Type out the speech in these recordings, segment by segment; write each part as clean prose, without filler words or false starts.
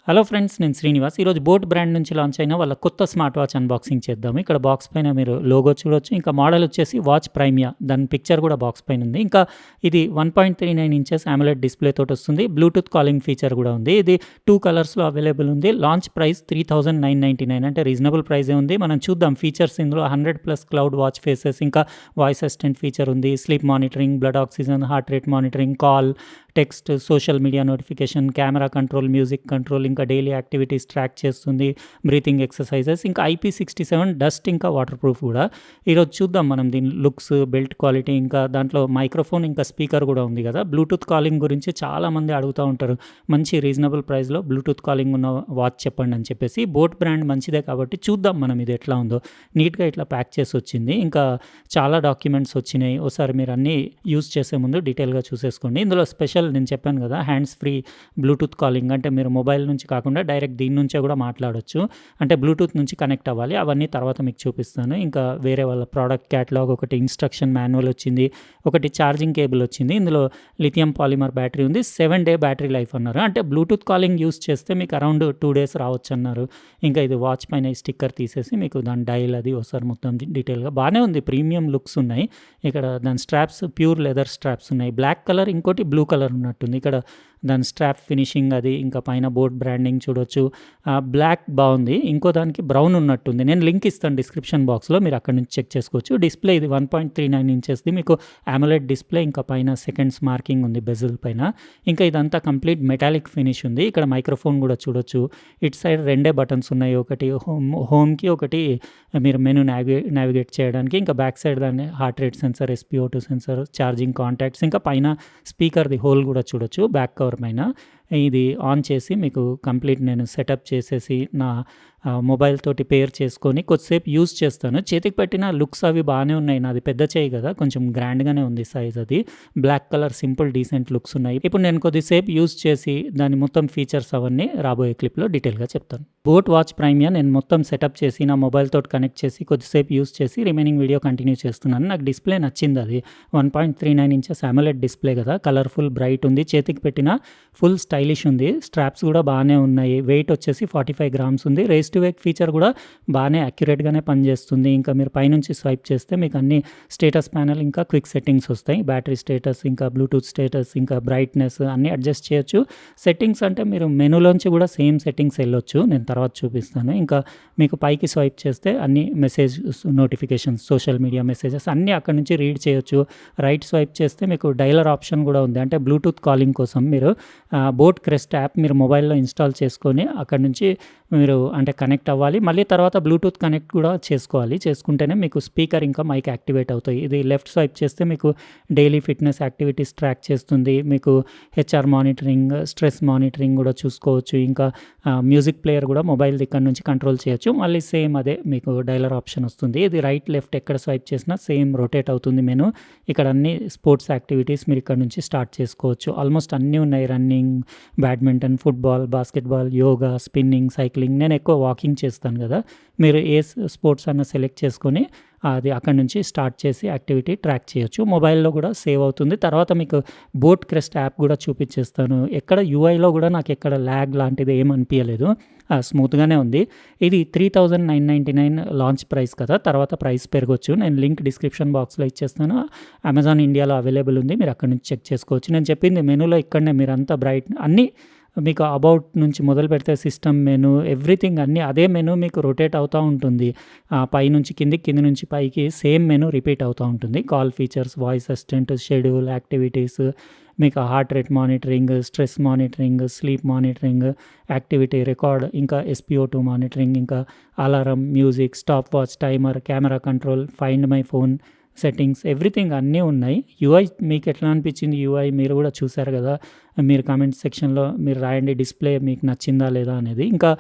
Hello friends, నేను శ్రీనివాస్. ఈరోజు boat brand నుంచి లాంచ్ అయిన వాళ్ళ కొత్త స్మార్ట్ వాచ్ అన్బాక్సింగ్ చేద్దాము. ఇక్కడ బాక్స్ పైన మీరు లోగో చూడొచ్చు. ఇంకా మోడల్ వచ్చేసి వాచ్ ప్రైమియా. దాని పిక్చర్ కూడా బాక్స్ పైన ఉంది. ఇంకా ఇది 1.39 ఇంచెస్ AMOLED డిస్ప్లే తోటి వస్తుంది. బ్లూటూత్ కాలింగ్ ఫీచర్ కూడా ఉంది. ఇది 2 కలర్స్లో అవైలబుల్ ఉంది. లాంచ్ ప్రైస్ 3999, అంటే రీజనబుల్ ప్రైజే ఉంది. మనం చూద్దాం ఫీచర్స్. ఇందులో 100+ క్లౌడ్ వాచ్ ఫేసెస్, ఇంకా వాయిస్ అసిస్టెంట్ ఫీచర్ ఉంది. Sleep monitoring, blood oxygen, heart rate monitoring, call, text, social media notification, camera control, music control, ఇంకా డైలీ యాక్టివిటీస్ ట్రాక్ చేస్తుంది, బ్రీతింగ్ ఎక్సర్సైజెస్, ఇంకా IP67 డస్ట్, ఇంకా వాటర్ ప్రూఫ్ కూడా. ఈరోజు చూద్దాం మనం దీని లుక్స్, బిల్డ్ క్వాలిటీ, ఇంకా దాంట్లో మైక్రోఫోన్, ఇంకా స్పీకర్ కూడా ఉంది కదా. బ్లూటూత్ కాలింగ్ గురించి చాలామంది అడుగుతూ ఉంటారు, మంచి రీజనబుల్ ప్రైస్లో బ్లూటూత్ కాలింగ్ ఉన్న వాచ్ చెప్పండి అని చెప్పేసి. బోట్ బ్రాండ్ మంచిదే కాబట్టి చూద్దాం మనం ఇది ఎట్లా ఉందో. నీట్గా ఇట్లా ప్యాక్ చేసి వచ్చింది. ఇంకా చాలా డాక్యుమెంట్స్ వచ్చినాయి. ఒకసారి మీరు అన్నీ యూజ్ చేసే ముందు డీటెయిల్గా చూసేసుకోండి. ఇందులో స్పెషల్ నేను చెప్పాను కదా, హ్యాండ్స్ ఫ్రీ బ్లూటూత్ కాలింగ్, అంటే మీరు మొబైల్ నుంచి కాకుండా డైరెక్ట్ దీని నుంచే కూడా మాట్లాడొచ్చు. అంటే బ్లూటూత్ నుంచి కనెక్ట్ అవ్వాలి. అవన్నీ తర్వాత మీకు చూపిస్తాను. ఇంకా వేరే వాళ్ళ ప్రోడక్ట్ క్యాటలాగ్, ఒకటి ఇన్స్ట్రక్షన్ మాన్యువల్ వచ్చింది, ఒకటి ఛార్జింగ్ కేబుల్ వచ్చింది. ఇందులో లిథియం పాలిమర్ బ్యాటరీ ఉంది. 7 డే బ్యాటరీ లైఫ్ అన్నారు. అంటే బ్లూటూత్ కాలింగ్ యూస్ చేస్తే మీకు అరౌండ్ 2 days రావచ్చు అన్నారు. ఇంకా ఇది వాచ్ పైన ఈ స్టిక్కర్ తీసేసి మీకు దాని డైల్ అది ఒకసారి మొత్తం డీటెయిల్గా బాగానే ఉంది. ప్రీమియం లుక్స్ ఉన్నాయి. ఇక్కడ దాని స్ట్రాప్స్ ప్యూర్ లెదర్ స్ట్రాప్స్ ఉన్నాయి. బ్లాక్ కలర్, ఇంకోటి బ్లూ కలర్ ఉన్నట్టుంది. ఇక్కడ దాని స్ట్రాప్ ఫినిషింగ్ అది, ఇంకా పైన బోట్ బ్రాండింగ్ చూడొచ్చు. బ్లాక్ బాగుంది. ఇంకో దానికి బ్రౌన్ ఉన్నట్టుంది. నేను లింక్ ఇస్తాను డిస్క్రిప్షన్ బాక్స్లో, మీరు అక్కడ నుంచి చెక్ చేసుకోవచ్చు. డిస్ప్లే ఇది 1.39 ఇంచెస్ది మీకు AMOLED డిస్ప్లే. ఇంకా పైన సెకండ్స్ మార్కింగ్ ఉంది బెజిల్ పైన. ఇంకా ఇదంతా కంప్లీట్ మెటాలిక్ ఫినిష్ ఉంది. ఇక్కడ మైక్రోఫోన్ కూడా చూడొచ్చు. ఇటు సైడ్ 2 బటన్స్ ఉన్నాయి. ఒకటి హోమ్కి, ఒకటి మీరు మెను నావిగేట్ చేయడానికి. ఇంకా బ్యాక్ సైడ్ దాన్ని heart rate sensor, SpO2 sensor, charging contacts, ఇంకా పైన స్పీకర్ది హోల్ కూడా చూడొచ్చు బ్యాక్ కవర్ పైన. ఇది ఆన్ చేసి మీకు కంప్లీట్ నేను సెటప్ చేసేసి నా మొబైల్ తోటి పేర్ చేసుకొని కొద్దిసేపు యూజ్ చేస్తాను. చేతికి పెట్టిన లుక్స్ అవి బాగానే ఉన్నాయి. నాది పెద్ద చేయి కదా, కొంచెం గ్రాండ్గానే ఉంది సైజ్. అది black colour simple decent looks ఉన్నాయి. ఇప్పుడు నేను కొద్దిసేపు యూజ్ చేసి దాని మొత్తం ఫీచర్స్ అవన్నీ రాబోయే క్లిప్లో డీటెయిల్గా చెప్తాను. బోట్ వాచ్ ప్రైమియా నేను మొత్తం సెటప్ చేసి నా మొబైల్ తోటి కనెక్ట్ చేసి కొద్దిసేపు యూజ్ చేసి రిమైనింగ్ వీడియో కంటిన్యూ చేస్తున్నాను. నాకు డిస్ప్లే నచ్చింది. అది 1.39 ఇంచెస్ AMOLED డిస్ప్లే కదా, కలర్ఫుల్ బ్రైట్ ఉంది. చేతికి పెట్టిన ఫుల్ స్టైలిష్ ఉంది. స్ట్రాప్స్ కూడా బాగానే ఉన్నాయి. వెయిట్ వచ్చేసి 45 grams ఉంది. రేస్ టు వేక్ ఫీచర్ కూడా బాగానే అక్యురేట్గానే పనిచేస్తుంది. ఇంకా మీరు పైనుంచి స్వైప్ చేస్తే మీకు అన్ని స్టేటస్ ప్యానల్, ఇంకా క్విక్ సెట్టింగ్స్ వస్తాయి. బ్యాటరీ స్టేటస్, ఇంకా బ్లూటూత్ స్టేటస్, ఇంకా బ్రైట్నెస్ అన్నీ అడ్జస్ట్ చేయొచ్చు. సెట్టింగ్స్ అంటే మీరు మెనూలోంచి కూడా సేమ్ సెట్టింగ్స్ వెళ్ళొచ్చు. నేను తర్వాత చూపిస్తాను. ఇంకా మీకు పైకి స్వైప్ చేస్తే అన్ని message notifications, social media messages అన్నీ అక్కడ నుంచి రీడ్ చేయొచ్చు. రైట్ స్వైప్ చేస్తే మీకు డైలర్ ఆప్షన్ కూడా ఉంది. అంటే బ్లూటూత్ కాలింగ్ కోసం మీరు బోట్ క్రెస్ట్ యాప్ మీరు మొబైల్లో ఇన్స్టాల్ చేసుకొని అక్కడ నుంచి మీరు అంటే కనెక్ట్ అవ్వాలి. మళ్ళీ తర్వాత బ్లూటూత్ కనెక్ట్ కూడా చేసుకోవాలి. చేసుకుంటేనే మీకు స్పీకర్ ఇంకా మైక్ యాక్టివేట్ అవుతాయి. ఇది లెఫ్ట్ స్వైప్ చేస్తే మీకు డైలీ ఫిట్నెస్ యాక్టివిటీస్ ట్రాక్ చేస్తుంది. మీకు HR మానిటరింగ్, స్ట్రెస్ మానిటరింగ్ కూడా చూసుకోవచ్చు. ఇంకా మ్యూజిక్ ప్లేయర్ కూడా మొబైల్ దగ్గర నుంచి కంట్రోల్ చేయొచ్చు. మళ్ళీ సేమ్ అదే మీకు డైలర్ ఆప్షన్ వస్తుంది. ఇది రైట్ లెఫ్ట్ ఎక్కడ స్వైప్ చేసినా సేమ్ రొటేట్ అవుతుంది మెను. ఇక్కడ అన్ని స్పోర్ట్స్ యాక్టివిటీస్ మీరు ఇక్కడ నుంచి స్టార్ట్ చేసుకోవచ్చు. ఆల్మోస్ట్ అన్నీ ఉన్నాయి. Running, badminton, football, basketball, yoga, spinning, cycling. నేను ఎక్కువ వాకింగ్ చేస్తాను కదా, మీరు ఏ స్పోర్ట్స్ అన్న సెలెక్ట్ చేసుకొని అది అక్కడ నుంచి స్టార్ట్ చేసి యాక్టివిటీ ట్రాక్ చేయొచ్చు. మొబైల్లో కూడా సేవ్ అవుతుంది. తర్వాత మీకు బోట్ క్రెస్ట్ యాప్ కూడా చూపించేస్తాను. ఎక్కడ UIలో కూడా నాకు ఎక్కడ ల్యాగ్ లాంటిది ఏం అనిపించలేదు. స్మూత్గానే ఉంది. ఇది 3999 లాంచ్ ప్రైస్ కదా, తర్వాత ప్రైస్ పెరగొచ్చు. నేను లింక్ డిస్క్రిప్షన్ బాక్స్లో ఇచ్చేస్తాను. అమెజాన్ ఇండియాలో అవైలబుల్ ఉంది. మీరు అక్కడ నుంచి చెక్ చేసుకోవచ్చు. నేను చెప్పింది మెనూలో ఇక్కడనే మీరు అంతా బ్రైట్ అన్నీ మీకు అబౌట్ నుంచి మొదలు పెడితే సిస్టమ్ మెను, ఎవ్రీథింగ్ అన్నీ అదే మెను మీకు రొటేట్ అవుతూ ఉంటుంది. పై నుంచి కిందికి, కింది నుంచి పైకి సేమ్ మెను రిపీట్ అవుతూ ఉంటుంది. Call features, voice assistant, schedule, activities, మీకు heart rate monitoring, stress monitoring, sleep monitoring, activity record, ఇంకా SpO2 మానిటరింగ్, ఇంకా alarm, music, stopwatch, timer, camera control, find my phone settings, everything అన్నీ ఉన్నాయి. UI మీకు ఎట్లా అనిపించింది? UI మీరు కూడా చూసారు కదా, మీరు కామెంట్ సెక్షన్లో మీరు రాయండి డిస్ప్లే మీకు నచ్చిందా లేదా అనేది. ఇంకా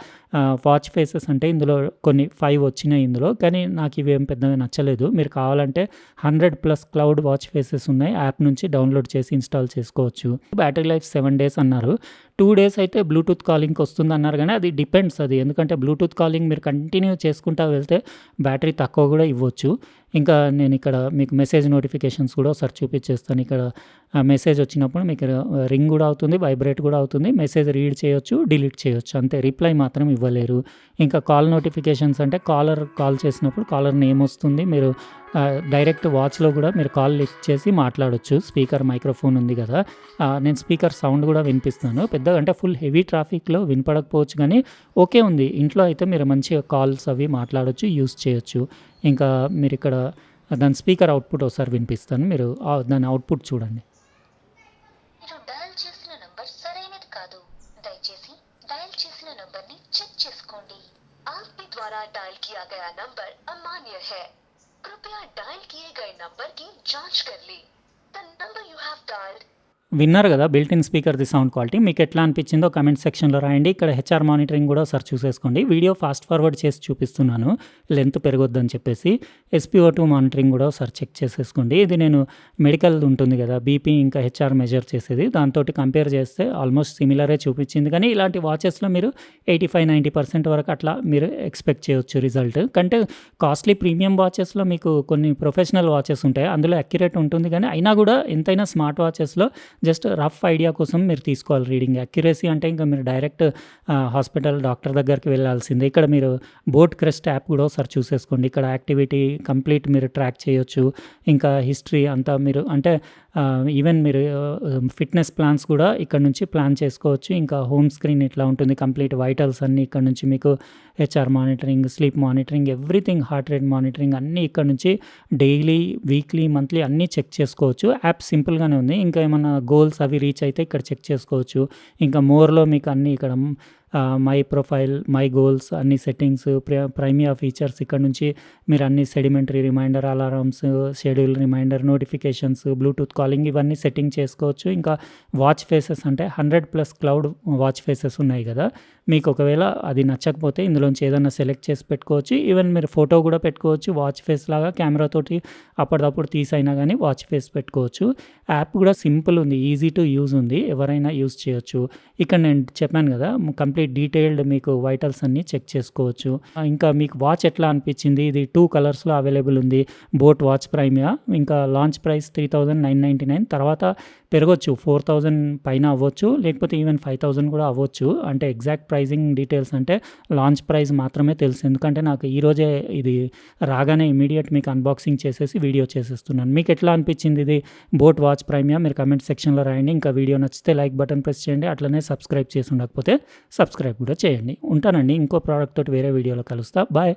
వాచ్ ఫేసెస్ అంటే ఇందులో కొన్ని 5 వచ్చినాయి ఇందులో, కానీ నాకు ఇవేం పెద్దగా నచ్చలేదు. మీరు కావాలంటే 100+ క్లౌడ్ వాచ్ ఫేసెస్ ఉన్నాయి. యాప్ నుంచి డౌన్లోడ్ చేసి ఇన్స్టాల్ చేసుకోవచ్చు. బ్యాటరీ లైఫ్ 7 days అన్నారు. 2 days అయితే బ్లూటూత్ కాలింగ్కి వస్తుంది అన్నారు, కానీ అది డిపెండ్స్. అది ఎందుకంటే బ్లూటూత్ కాలింగ్ మీరు కంటిన్యూ చేసుకుంటా వెళ్తే బ్యాటరీ తక్కువ కూడా ఇవ్వచ్చు. ఇంకా నేను ఇక్కడ మీకు మెసేజ్ నోటిఫికేషన్స్ కూడా ఒకసారి చూపించేస్తాను. ఇక్కడ మెసేజ్ వచ్చినప్పుడు మీకు రింగ్ కూడా కూడా అవుతుంది, వైబ్రేట్ కూడా అవుతుంది. మెసేజ్ రీడ్ చేయొచ్చు, డిలీట్ చేయొచ్చు అంతే. రిప్లై మాత్రం ఇవ్వలేరు. ఇంకా కాల్ నోటిఫికేషన్స్ అంటే కాల్ చేసినప్పుడు కాలర్ నేమ్ వస్తుంది. మీరు డైరెక్ట్ వాచ్‌లో కూడా మీరు కాల్ లిఫ్ట్ చేసి మాట్లాడొచ్చు. స్పీకర్ మైక్రోఫోన్ ఉంది కదా! నేను స్పీకర్ సౌండ్ కూడా వినిపిస్తాను. పెద్దగా అంటే ఫుల్ హెవీ ట్రాఫిక్‌లో వినపడకపోవచ్చు గానీ ఓకే ఉంది. ఇంట్లో అయితే మీరు మంచిగా కాల్స్ అవి మాట్లాడొచ్చు, యూజ్ చేయొచ్చు. ఇంకా మీరిక్కడ దాని స్పీకర్ అవుట్‌పుట్ ఒకసారి వినిపిస్తాను. మీరు దాని అవుట్‌పుట్ చూడండి. మీరు డయల్ చేసిన నంబర్ సరైనది కాదు. దయచేసి డయల్ చేసిన నంబర్ని చెక్ చేసుకోండి. आपके द्वारा डायल किया गया नंबर अमान्य है. कृपया डायल किए गए नंबर की जांच कर लें. The number you have dialed విన్నారు కదా బిల్ట్ ఇన్ స్పీకర్‌ది సౌండ్ క్వాలిటీ. మీకు ఎట్లా అనిపించిందో కామెంట్ సెక్షన్‌లో రాయండి. ఇక్కడ హెచ్ఆర్ మానిటరింగ్ కూడా ఒకసారి చూసేసుకోండి. వీడియో ఫాస్ట్ ఫార్వర్డ్ చేసి చూపిస్తున్నాను. లెంత్ పెరగొద్దని చెప్పేసి. SpO2 మానిటరింగ్ కూడా ఒకసారి చెక్ చేసేసుకోండి. ఇది నేను మెడికల్ ఉంటుంది కదా! బీపీ ఇంకా హెచ్ఆర్ మెజర్ చేసేది. దాంతోటి కంపేర్ చేస్తే ఆల్మోస్ట్ సిమిలరే చూపించింది. కానీ ఇలాంటి వాచెస్‌లో మీరు 85-90% వరకు అట్లా మీరు ఎక్స్‌పెక్ట్ చేయొచ్చు రిజల్ట్. కంటే కాస్ట్‌లీ ప్రీమియం వాచెస్‌లో మీకు కొన్ని ప్రొఫెషనల్ వాచెస్ ఉంటాయి. అందులో అక్యురేట్ ఉంటుంది కానీ అయినా కూడా ఎంతైనా స్మార్ట్ వాచెస్‌లో జస్ట్ రఫ్ ఐడియా కోసం మీరు తీసుకోవాలి రీడింగ్. అక్యురసీ అంటే ఇంకా మీరు డైరెక్ట్ హాస్పిటల్ డాక్టర్ దగ్గరికి వెళ్ళాల్సిందే. ఇక్కడ మీరు బోట్ క్రెస్ట్ యాప్ కూడా ఒకసారి చూసేసుకోండి. ఇక్కడ యాక్టివిటీ కంప్లీట్ మీరు ట్రాక్ చేయొచ్చు. ఇంకా హిస్టరీ అంతా మీరు అంటే ఈవెన్ మీరు ఫిట్‌నెస్ ప్లాన్స్ కూడా ఇక్కడ నుంచి ప్లాన్ చేసుకోవచ్చు. ఇంకా హోమ్ స్క్రీన్ ఇట్లా ఉంటుంది. కంప్లీట్ వైటల్స్ అన్నీ ఇక్కడ నుంచి మీకు HR monitoring, sleep monitoring, everything, heart rate monitoring అన్నీ ఇక్కడ నుంచి డైలీ, వీక్లీ, మంత్లీ అన్నీ చెక్ చేసుకోవచ్చు. యాప్ సింపుల్‌గానే ఉంది. ఇంకా ఏమన్నా గోల్స్ అవి రీచ్ అయితే ఇక్కడ చెక్ చేసుకోవచ్చు. ఇంకా మోర్‌లో మీకు అన్నీ ఇక్కడ మై ప్రొఫైల్, మై గోల్స్ అన్ని సెట్టింగ్స్, ప్రైమియా ఫీచర్స్ ఇక్కడ నుంచి మీరు అన్ని sedentary reminder, alarms, schedule reminder, notifications, Bluetooth calling ఇవన్నీ సెట్టింగ్ చేసుకోవచ్చు. ఇంకా వాచ్ ఫేసెస్ అంటే 100+ క్లౌడ్ వాచ్ ఫేసెస్ ఉన్నాయి కదా! మీకు ఒకవేళ అది నచ్చకపోతే ఇందులోంచి ఏదన్నా సెలెక్ట్ చేసి పెట్టుకోవచ్చు. ఈవెన్ మీరు ఫోటో కూడా పెట్టుకోవచ్చు. వాచ్ ఫేస్ లాగా కెమెరాతోటి అప్పటిదప్పుడు తీసైనా కానీ వాచ్ ఫేస్ పెట్టుకోవచ్చు. యాప్ కూడా సింపుల్ ఉంది. ఈజీ టు యూజ్ ఉంది. ఎవరైనా యూజ్ చేయొచ్చు. ఇక్కడ నేను చెప్పాను కదా! కంప్లీట్ డీటెయిల్డ్ మీకు వైటల్స్ అన్నీ చెక్ చేసుకోవచ్చు. ఇంకా మీకు వాచ్ ఎట్లా అనిపించింది? ఇది 2 కలర్స్‌లో అవైలబుల్ ఉంది. Boat watch Primia. ఇంకా లాంచ్ ప్రైస్ 3,999 తర్వాత పెరగొచ్చు. 4,000 పైన అవ్వచ్చు. లేకపోతే ఈవెన్ 5,000 కూడా అవ్వచ్చు. అంటే ఎగ్జాక్ట్ ప్రైజింగ్ డీటెయిల్స్ అంటే లాంచ్ ప్రైస్ మాత్రమే తెలుసు. ఎందుకంటే నాకు ఈరోజే ఇది రాగానే ఇమ్మీడియేట్ మీకు అన్బాక్సింగ్ చేసేసి వీడియో చేసేస్తున్నాను. మీకు ఎట్లా అనిపించింది ఇది బోట్ వాచ్ ప్రైమియా? మీరు కామెంట్ సెక్షన్‌లో రాయండి. ఇంకా వీడియో నచ్చితే లైక్ బటన్ ప్రెస్ చేయండి. అట్లనే సబ్స్క్రైబ్ చేసి ఉండకపోతే సబ్స్క్రైబ్ కూడా చేయండి. ఉంటానండి. ఇంకో ప్రోడక్ట్ తోటి వేరే వీడియోలో కలుస్తా. బాయ్.